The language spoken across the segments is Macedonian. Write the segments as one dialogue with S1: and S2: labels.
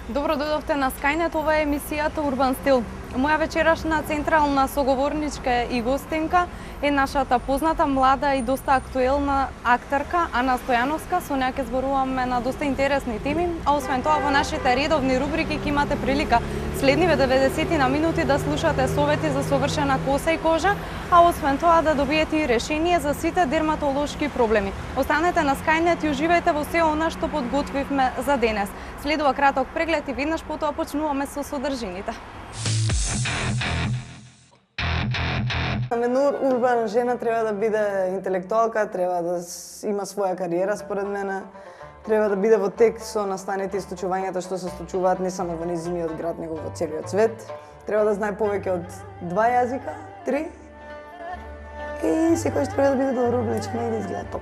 S1: Добро дојдовте на Skynet, ова е емисијата Урбан стил. Моја вечерашна централна соговорничка и гостинка е нашата позната, млада и доста актуелна актерка Ана Стојановска. Со неја ќе зборуваме на доста интересни теми, а освен тоа во нашите редовни рубрики ќе имате прилика следниве 90 на минути да слушате совети за совршена коса и кожа, а освен тоа да добиете и решение за сите дерматолошки проблеми. Останете на Skynet и уживајте во се она што подготвивме за денес. Следува краток преглед и веднаш потоа почнуваме со содржините.
S2: Една урбана жена треба да биде интелектуалка, треба да има своја кариера според мене, треба да биде во тек со настаните и случувањата што се случуваат не само во низиниот град, него во целиот свет. Треба да знае повеќе од 2 јазика, 3. И секојаш треба да биде доброблична и да изгледа топ.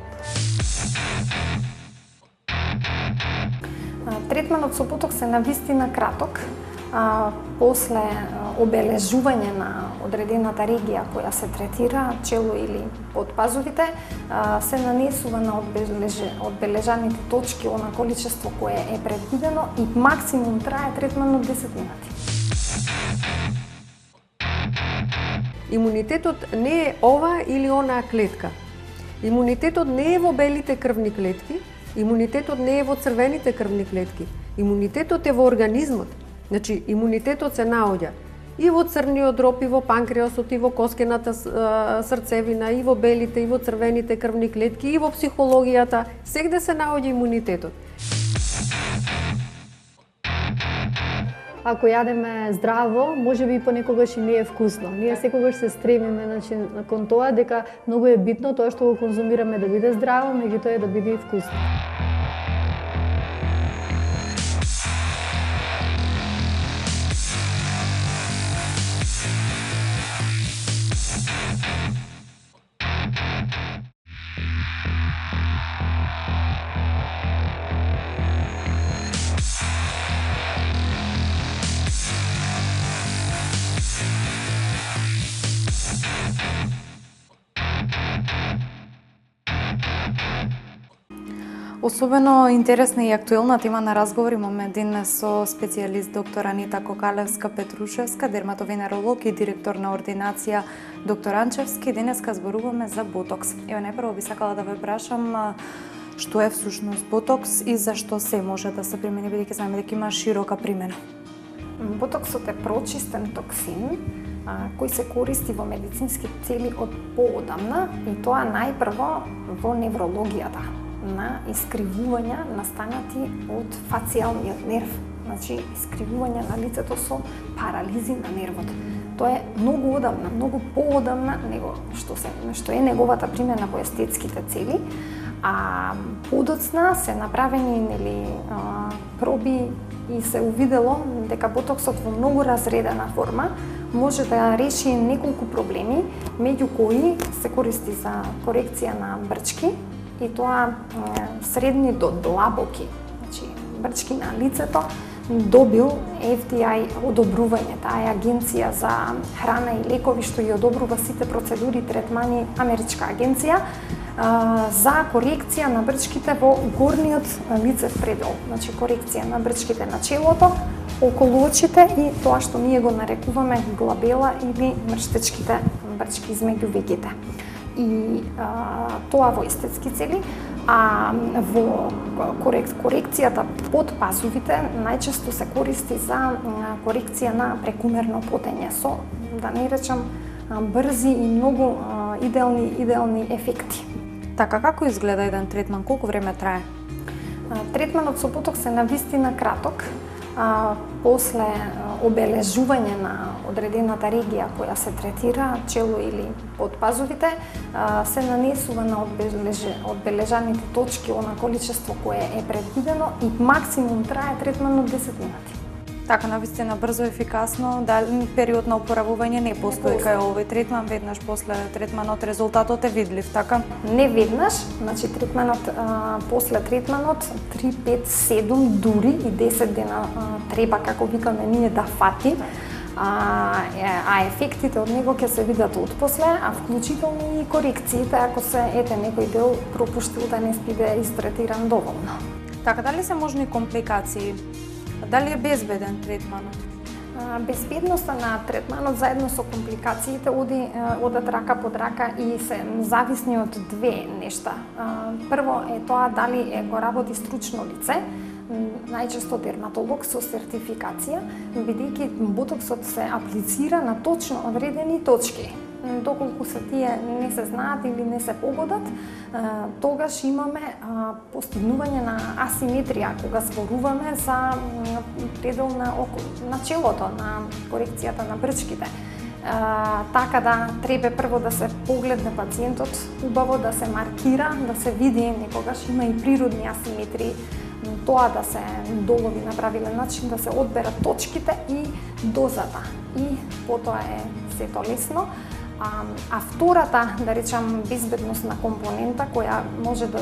S3: Третманот со ботокс е навистина краток. После обележување на одредената регија која се третира, чело или под пазовите, се нанесува на одбележаните точки она количество кое е предвидено и максимум трае третманот 10 минути.
S4: Имунитетот не е ова или онаа клетка. Имунитетот не е во белите крвни клетки, имунитетот не е во црвените крвни клетки. Имунитетот е во организмот. Значи, имунитетот се наоѓа и во црниот дроб, и во панкреасот, и во коскената срцевина, и во белите, и во црвените крвни клетки, и во психологијата. Сегде се наоѓа имунитетот.
S5: Ако јадеме здраво, можеби понекогаш и не е вкусно. Ние секогаш се стремиме кон тоа дека многу е битно тоа што го конзумираме да биде здраво, меѓутоа да биде и вкусно.
S1: Особено интересна и актуелна тема на разговор имаме денес со специјалист доктор Анита Кокалевска-Петрушевска, дерматовенеролог и директор на ординација доктор Анчевски. Денеска зборуваме за ботокс. Ево, најпрво би сакала да ве прашам што е всушност ботокс и зашто се може да се примени, бидејќи знаеме дека има широка примена.
S3: Ботоксот е прочистен токсин кој се користи во медицински цели од поодамна и тоа најпрво во неврологијата на искривувања настанати од фацијалниот нерв, значи искривување на лицето со парализи на нервот. Тоа е многу одамна, многу поодамна него што е неговата примена во естетските цели, а подоцна се направени проби и се увидело дека ботоксот во многу разредена форма може да реши неколку проблеми, меѓу кои се користи за корекција на брчки, и тоа средни до длабоки, значи брчки на лицето, добил FDA одобрување. Таа е агенција за храна и лекови што ги одобрува сите процедури и третмани, америчка агенција, за корекција на брчките во горниот лицев предел, значи корекција на брчките на челото, околу очите и тоа што ние го нарекуваме глабела или мрштечките брчки измеѓу вегите. И тоа во естетски цели, а во корекцијата под пазувите најчесто се користи за корекција на прекумерно потење со, да не речам, брзи и многу идеални ефекти.
S1: Така, како изгледа еден третман, колку време трае?
S3: Третманот со ботокс е навистина краток. после обележување на одредената регија која се третира, чело или подпазовите, се нанесува на одбележаните точки она количество кое е предвидено и максимум трае третманот 10 минути.
S1: Така, навистина брзо и ефикасно, период на опоравување не постои кај овој третман, веднаш после третманот резултатот е видлив, така?
S3: Не веднаш, значи третманот, после третманот 3, 5, 7, дури и 10 дена треба, како викаме ние, да фати, а ефектите од него ќе се видат отпосле, а вклучително и корекциите ако се некој дел пропуштил да не биде истретиран доволно.
S1: Така, дали се можни компликации? Дали е безбеден третманот?
S3: Безбедноста на третманот заедно со компликациите одат рака под рака и се зависни од две нешта. Прво е тоа дали го работи стручно лице, најчесто дерматолог со сертификација, бидејќи ботоксот се аплицира на точно одредени точки. Доколку се тие не се знаат или не се погодат, тогаш имаме постигнување на асиметрија кога зборуваме за предел на челото, на корекцијата на брчките. Така да треба прво да се погледне пациентот, убаво да се маркира, да се види, некогаш има и природни асиметрии, тоа да се долови на правилен начин, да се одберат точките и дозата. И потоа е сето лесно. А втората, да речам, безбедносна компонента која може да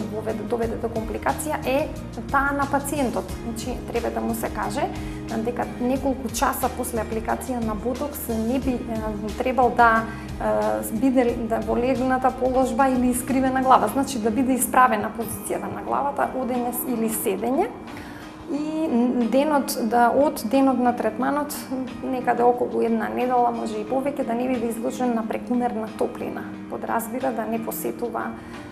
S3: доведе до компликација е таа на пациентот. Значи, треба да му се каже дека неколку часа после апликација на ботокс не би требал да биде во легната положба или искривена глава, значи да биде исправена позицијата на главата, одење или седење. И од денот на третманот, некаде околу една недела, може и повеќе, да не биде изложен на прекумерна топлина. Подразбира да не посетува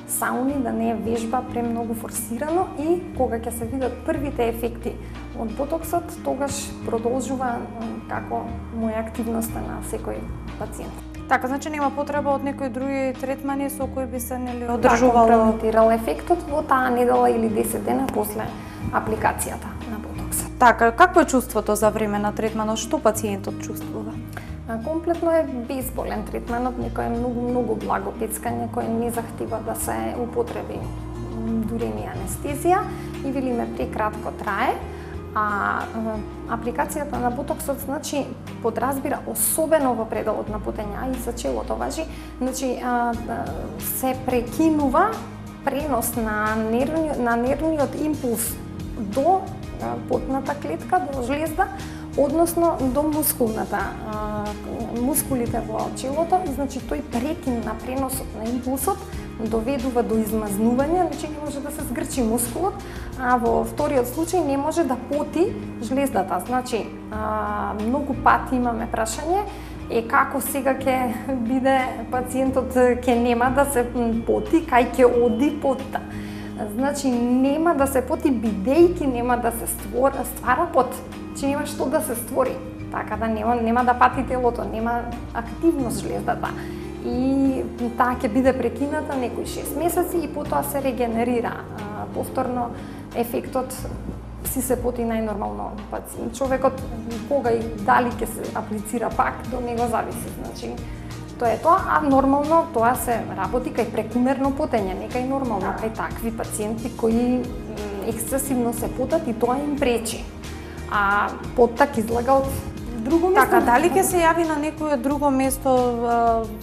S3: сауни, да не вежба премногу форсирано и кога ќе се видат првите ефекти од ботоксот, тогаш продолжува како му е активноста на секој пациент.
S1: Така, значи нема потреба од некои други третмани со кои би се одржувало?
S3: Да, компрометирал ефектот во таа недела или 10 дена после апликацијата на ботоксот.
S1: Така, какво е чувството за време на третманот? Што пациентот чувствува?
S3: Комплетно е безболен третманот, некој е многу благо пецкање, кој не захтива да се употреби дури ни анестезија и велиме прекратко трае. Апликацијата на ботоксот, значи, подразбира особено во пределот на потења и за челото важи, значи се прекинува пренос на нервниот импулс до потната клетка, до жлезда, односно до мускулите во челото, значи тој прекин на преносот на импулсот доведува до измазнување, значи не може да се згрчи мускулот, а во вториот случај не може да поти жлездата. Значи, многу пати имаме прашање како сега ќе биде пациентот, ќе нема да се поти, кај ќе оди потта. Значи, нема да се поти бидејќи нема да се ствара пот, че нема што да се створи. Така да нема да пати телото, нема активност жлездата. И таа ќе биде прекината некои 6 месеци и потоа се регенерира. Повторно ефектот си се поти најнормално. Човекот кога и дали ќе се аплицира пак, до него зависи. Значи, тоа е тоа, а нормално тоа се работи кај прекумерно потење, не кај нормално, кај такви пациенти кои ексцесивно се потат и тоа им пречи. А поттак излага од друго место.
S1: Така, дали ќе се јави на некое друго место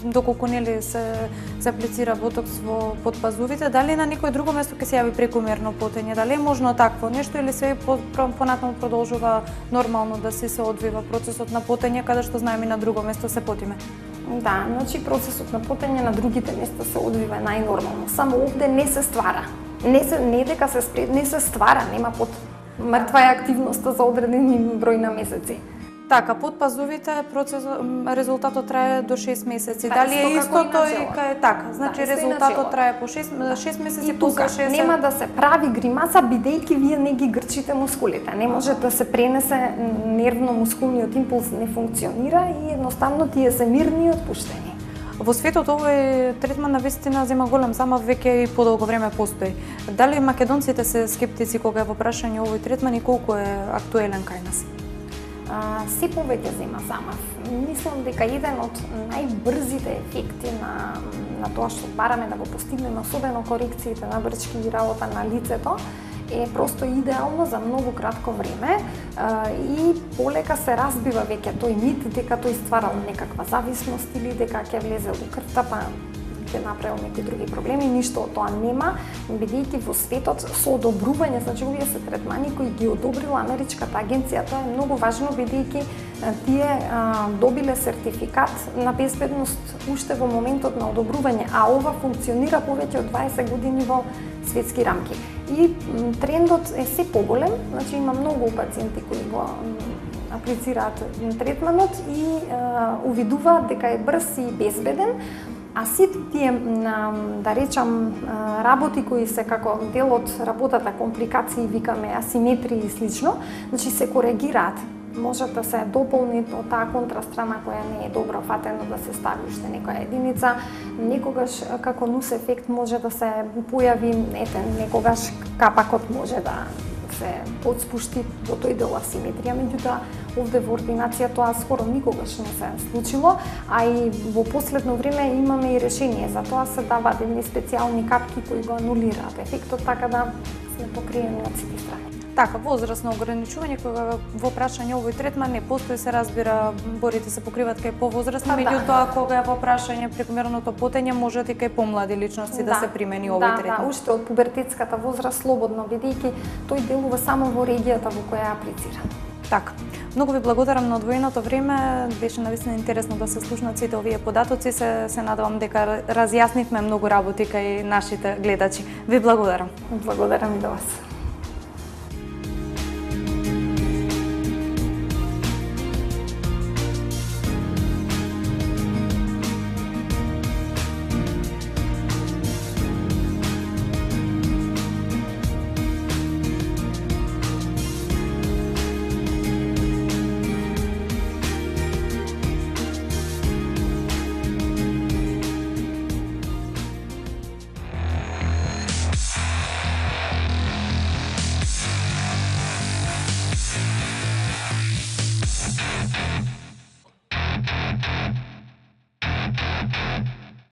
S1: доколку нели се аплицира ботокс во подпазувите, дали на некое друго место ќе се јави прекумерно потење, дали е можно такво нешто или се понатаму продолжува нормално да се одвива процесот на потење каде што знаеме на друго место се потиме?
S3: Да, значи процесот на потење на другите места се одвива најнормално. Само овде не се ствара. Не дека не се ствара, нема пот. Мртва е активноста за одредени број на месеци.
S1: Така, подпазувите резултатот трае до 6 месеци. Дали е истото и кај така? Значи резултатот трае по 6 месеци
S3: и тука
S1: 6.
S3: Нема да се прави гримаса бидејќи вие не ги грчите мускулите. Не може да се пренесе нервно-мускулниот импулс, не функционира и едноставно тие се мирни и отпуштени.
S1: Во светот овој третман навистина зема голем замав, веќе и подолго време постои. Дали македонците се скептици кога е во прашање овој третман и колку е актуелен кај нас?
S3: се повеќе зема замав. Мислам дека еден од најбрзите ефекти на тоа што бараме да го постигнеме, особено корекциите на брчки и работа на лицето, е просто идеално за многу кратко време и полека се разбива веќе тој мит дека тој стварал некаква зависност или дека ќе влезе во крвта, па ќе направил некои други проблеми. Ништо од тоа нема, бидејќи во светот со одобрување, значи овие се третмани кои ги одобрила Америчката агенција, тоа е многу важно бидејќи тие добиле сертификат на безбедност уште во моментот на одобрување, а ова функционира повеќе од 20 години во светски рамки. И трендот е се поголем, значи има многу пациенти кои го аплицираат третманот и увидуваат дека е брз и безбеден, а сите тие, да речам, работи кои се како дел од работата, компликации, викаме асиметрии и слично, значи се коригираат. Може да се дополни од таа контрастрана која не е добро фатено, да се стави уште некоја единица. Некогаш како нус ефект може да се појави, некогаш капакот може да се подспушти во тој дел асиметрија, меѓутоа овде во ординација тоа скоро никогаш не се случило, а и во последно време имаме и решение за тоа, се даваат едни специјални капки кои го анулираат ефектот, така да сме покриени од сите страни.
S1: Така, возрастно ограничување, кога во прашање овој третман не постои, се разбира, борите се покриват кај повозрастни, меѓутоа кога е во прашање прекомерното потење, можат и кај помлади личности да се примени овој третман.
S3: Да, уште од пубертетската возраст слободно, бидејќи тој делува само во регијата во која аплицира.
S1: Така. Многу ви благодарам на одвоеното време, беше навистина интересно да се слушнат сите овие податоци, се надевам дека разјаснивме многу работи кај нашите гледачи. Ви благодарам.
S3: Благодарам и до вас.